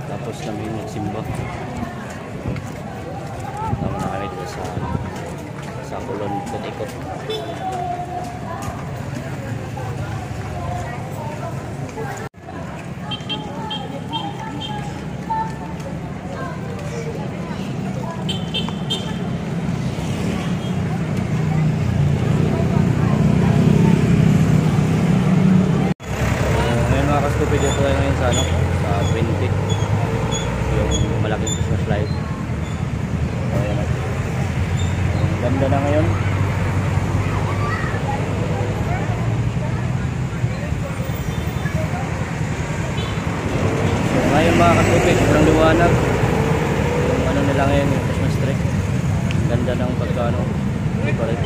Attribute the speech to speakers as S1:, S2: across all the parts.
S1: Tapos namin magsimba. Tama na kami dito sa kulon ikot-ikot. Dito tayo ngayon sa sa 20 yung malaking Christmas light. So ayan, ang ganda na ngayon. So ngayon mga kasupit, sobrang liwanag yung ano nila ngayon, yung Christmas tree. Ang ganda ng pagkano decorate.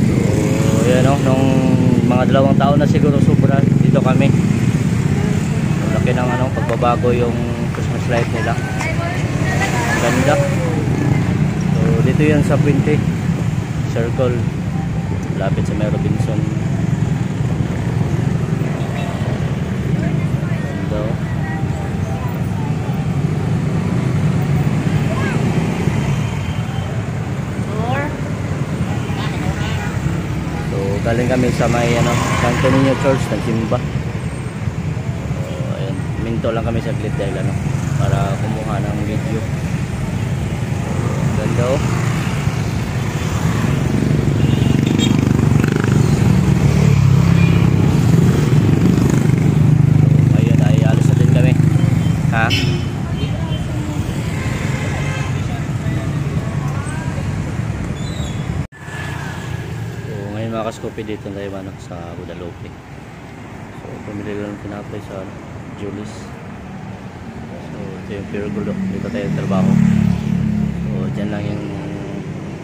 S1: So ayan nung mga 2 taon na siguro sobra dito kami. Laki ng pagbabago yung Christmas light nila. Ganda. So dito yan sa 20 Circle, lapit sa May Robinson. Ganda. So galing kami sa may Santo Niño Church ng Simba. Minto lang kami saglit dahil para kumuha ng video. Ganda oh. So, ayun ay alas na din kami. Ha? So ngayon mga kaskupi dito tayo sa Guadalupe. So pumili lang tinapay sa Julius. So ito yung Pure Gold, dito tayo trabaho. So dyan lang yung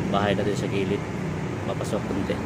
S1: bahay natin sa gilid, papasok kunti.